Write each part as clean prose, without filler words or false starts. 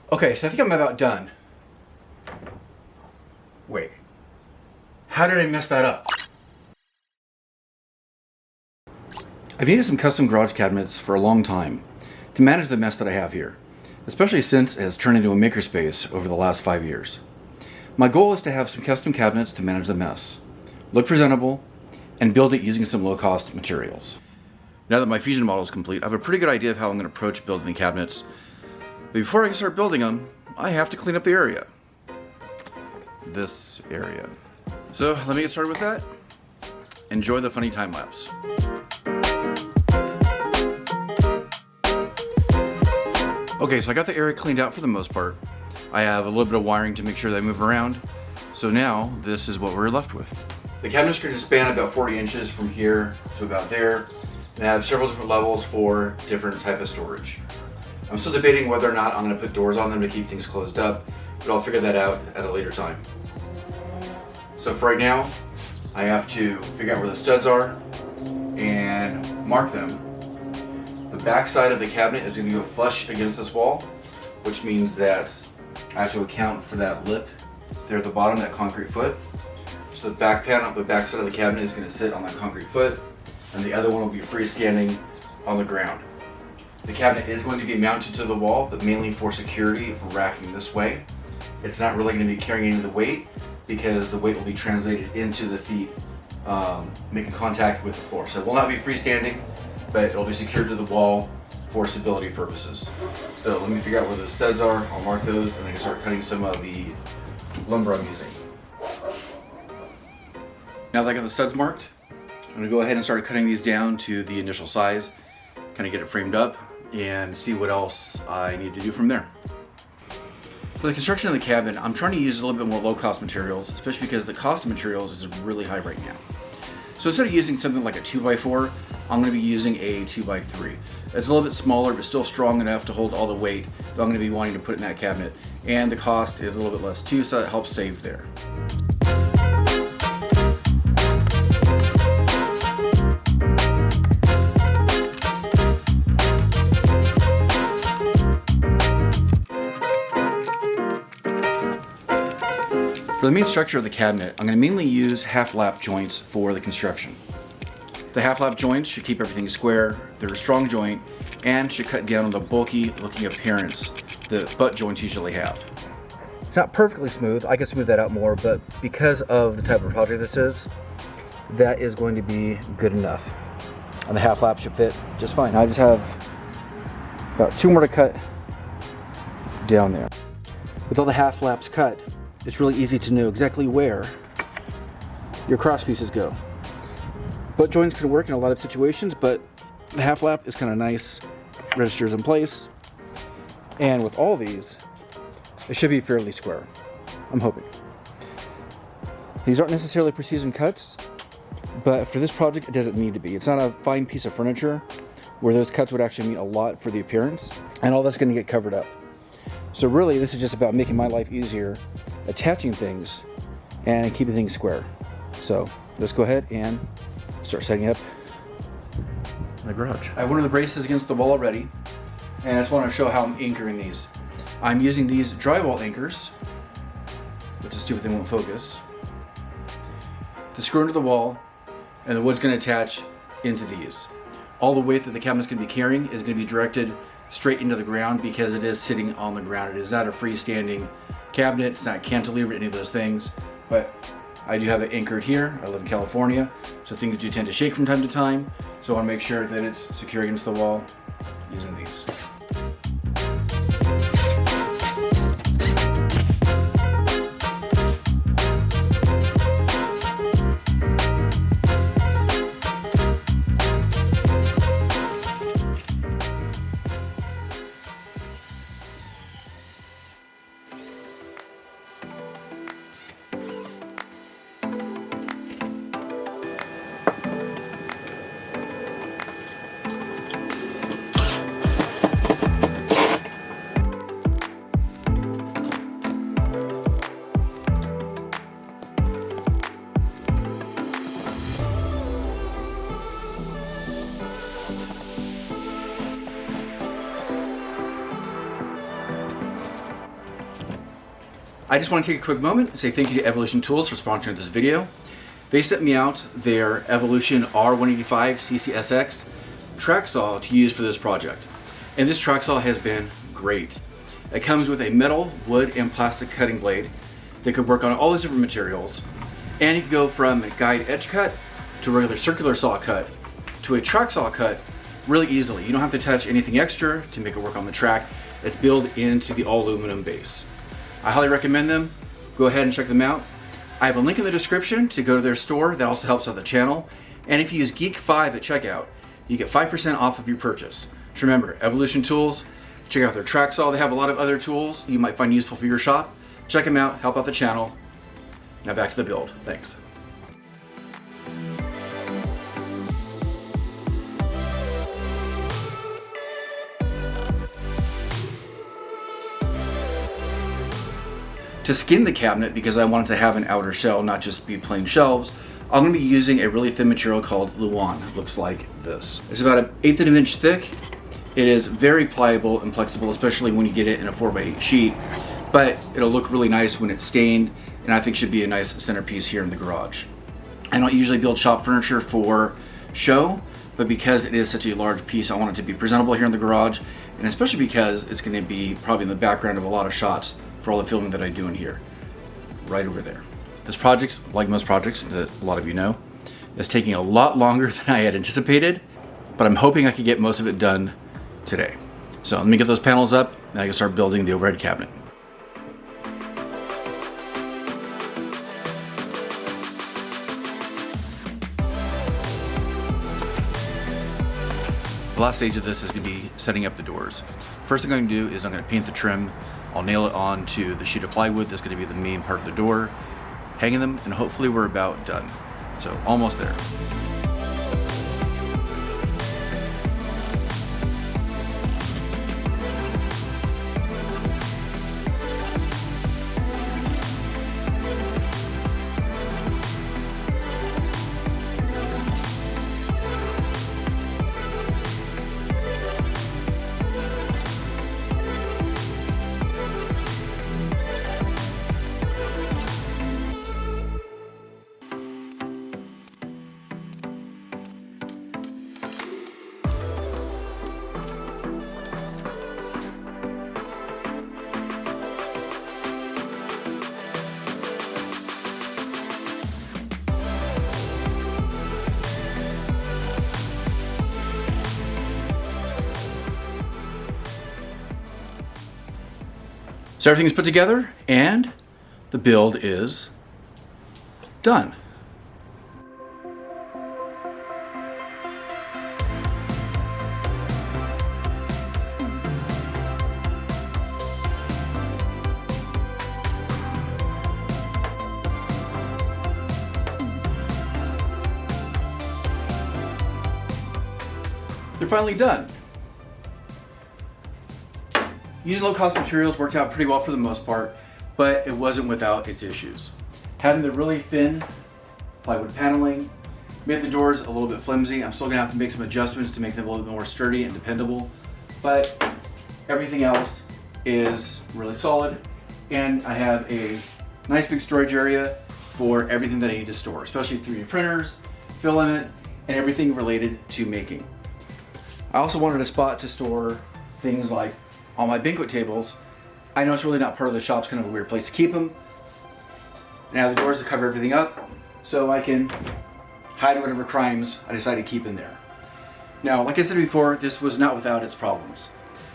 Okay, so I think I'm about done. Wait, how did I mess that up? I've needed some custom garage cabinets for a long time to manage the mess that I have here, especially since it has turned into a makerspace over the last 5 years. My goal is to have some custom cabinets to manage the mess, look presentable, and build it using some low-cost materials. Now that my fusion model is complete, I have a pretty good idea of how I'm going to approach building the cabinets. But before I can start building them, I have to clean up the area. This area. So let me get started with that. Enjoy the funny time lapse. Okay, so I got the area cleaned out for the most part. I have a little bit of wiring to make sure they move around. So now this is what we're left with. The cabinets are going to span about 40 inches from here to about there, and I have several different levels for different type of storage. I'm still debating whether or not I'm going to put doors on them to keep things closed up, but I'll figure that out at a later time. So for right now, I have to figure out where the studs are and mark them. The back side of the cabinet is going to go flush against this wall, which means that I have to account for that lip there at the bottom, that concrete foot. So the back panel, the back side of the cabinet is going to sit on that concrete foot, and the other one will be freestanding on the ground. The cabinet is going to be mounted to the wall, but mainly for security for racking this way. It's not really going to be carrying any of the weight because the weight will be translated into the feet, making contact with the floor. So it will not be freestanding, but it'll be secured to the wall for stability purposes. So let me figure out where the studs are. I'll mark those and I can start cutting some of the lumber I'm using. Now that I got the studs marked, I'm going to go ahead and start cutting these down to the initial size, kind of get it framed up and see what else I need to do from there. For the construction of the cabinet, I'm trying to use a little bit more low-cost materials, especially because the cost of materials is really high right now. So instead of using something like a 2x4, I'm going to be using a 2x3. It's a little bit smaller, but still strong enough to hold all the weight that I'm going to be wanting to put in that cabinet. And the cost is a little bit less too, so that helps save there. For the main structure of the cabinet, I'm going to mainly use half-lap joints for the construction. The half-lap joints should keep everything square, they're a strong joint, and should cut down on the bulky looking appearance that butt joints usually have. It's not perfectly smooth, I can smooth that out more, but because of the type of project this is, that is going to be good enough. And the half-lap should fit just fine. I just have about 2 more to cut down there. With all the half-laps cut, it's really easy to know exactly where your cross pieces go. Butt joints can work in a lot of situations, but the half lap is kind of nice, registers in place. And with all these, it should be fairly square, I'm hoping. These aren't necessarily precision cuts, but for this project it doesn't need to be. It's not a fine piece of furniture where those cuts would actually mean a lot for the appearance, and all that's going to get covered up. So really this is just about making my life easier, attaching things and keeping things square. So let's go ahead and start setting up the garage. I have one of the braces against the wall already, and I just want to show how I'm anchoring these. I'm using these drywall anchors, which is stupid they won't focus, to screw into the wall, and the wood's going to attach into these. All the weight that the cabinet's going to be carrying is going to be directed straight into the ground because it is sitting on the ground. It is not a freestanding cabinet, it's not cantilevered, any of those things, but I do have it anchored here. I live in California, so things do tend to shake from time to time, so I want to make sure that it's secure against the wall using these. I just want to take a quick moment and say thank you to Evolution Tools for sponsoring this video. They sent me out their Evolution R185 CCSX track saw to use for this project. And this track saw has been great. It comes with a metal, wood, and plastic cutting blade that could work on all these different materials. And you can go from a guide edge cut to a regular circular saw cut to a track saw cut really easily. You don't have to touch anything extra to make it work on the track. It's built into the all aluminum base. I highly recommend them. Go ahead and check them out. I have a link in the description to go to their store. That also helps out the channel. And if you use Geek5 at checkout, you get 5% off of your purchase. Just remember, Evolution Tools, check out their track saw. They have a lot of other tools you might find useful for your shop. Check them out, help out the channel. Now back to the build. Thanks. To skin the cabinet, because I wanted to have an outer shell, not just be plain shelves, I'm going to be using a really thin material called Luan. It looks like this. It's about 1/8 of an inch thick. It is very pliable and flexible, especially when you get it in a 4x8 sheet, but it'll look really nice when it's stained, and I think should be a nice centerpiece here in the garage. I don't usually build shop furniture for show, but because it is such a large piece, I want it to be presentable here in the garage, and especially because it's going to be probably in the background of a lot of shots for all the filming that I do in here, right over there. This project, like most projects that a lot of you know, is taking a lot longer than I had anticipated, but I'm hoping I can get most of it done today. So let me get those panels up, and I can start building the overhead cabinet. The last stage of this is going to be setting up the doors. First thing I'm going to do is I'm going to paint the trim. I'll nail it onto the sheet of plywood that's going to be the main part of the door, hanging them, and hopefully we're about done. So almost there. So everything's put together and the build is done. They're finally done. Using low-cost materials worked out pretty well for the most part, but it wasn't without its issues. Having the really thin plywood paneling made the doors a little bit flimsy. I'm still gonna have to make some adjustments to make them a little bit more sturdy and dependable, but everything else is really solid, and I have a nice big storage area for everything that I need to store, especially 3D printers, filament, and everything related to making. I also wanted a spot to store things like all my banquet tables. I know it's really not part of the shop, it's kind of a weird place to keep them. And I have the doors to cover everything up, so I can hide whatever crimes I decide to keep in there. Now, like I said before, this was not without its problems.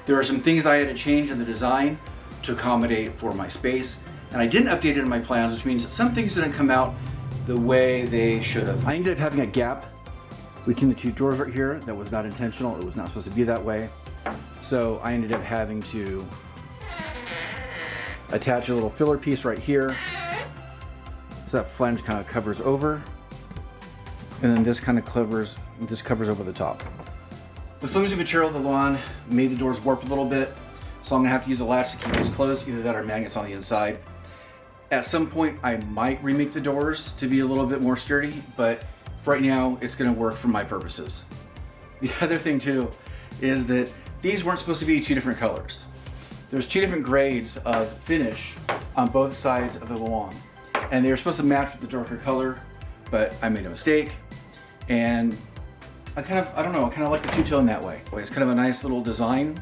There are some things that I had to change in the design to accommodate for my space, and I didn't update it in my plans, which means that some things didn't come out the way they should have. I ended up having a gap between the two drawers right here that was not intentional. It was not supposed to be that way. So I ended up having to attach a little filler piece right here, so that flange kind of covers over, and then this kind of covers over the top. The flimsy material of the lawn made the doors warp a little bit, so I'm gonna have to use a latch to keep these closed, either that or magnets on the inside. At some point, I might remake the doors to be a little bit more sturdy, but for right now, it's gonna work for my purposes. The other thing too is that these weren't supposed to be two different colors. There's two different grades of finish on both sides of the Luan. And they were supposed to match with the darker color, but I made a mistake. And I kind of like the two-tone that way. It's kind of a nice little design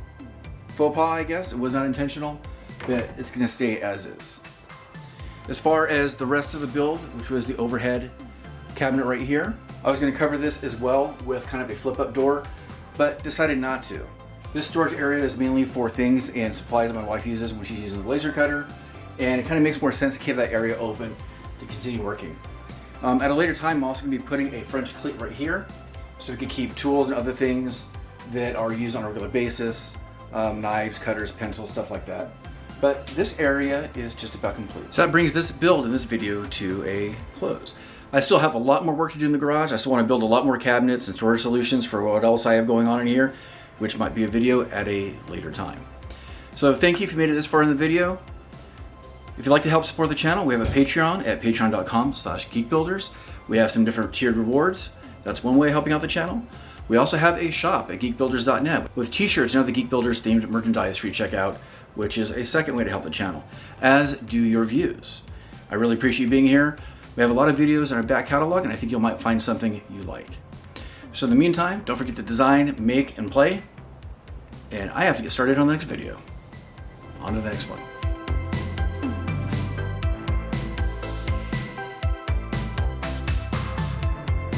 faux pas, I guess. It was not intentional, but it's gonna stay as is. As far as the rest of the build, which was the overhead cabinet right here, I was gonna cover this as well with kind of a flip-up door, but decided not to. This storage area is mainly for things and supplies my wife uses when she's using the laser cutter, and it kind of makes more sense to keep that area open to continue working. At a later time, I'm also gonna be putting a French cleat right here, so we can keep tools and other things that are used on a regular basis, knives, cutters, pencils, stuff like that. But this area is just about complete. So that brings this build in this video to a close. I still have a lot more work to do in the garage. I still want to build a lot more cabinets and storage solutions for what else I have going on in here, which might be a video at a later time. So thank you if you made it this far in the video. If you'd like to help support the channel, we have a Patreon at patreon.com/geekbuilders. We have some different tiered rewards. That's one way of helping out the channel. We also have a shop at geekbuilders.net with t-shirts and other Geek Builders themed merchandise for you to check out, which is a second way to help the channel, as do your views. I really appreciate you being here. We have a lot of videos in our back catalog, and I think you might find something you like. So in the meantime, don't forget to design, make, and play. And I have to get started on the next video. On to the next one.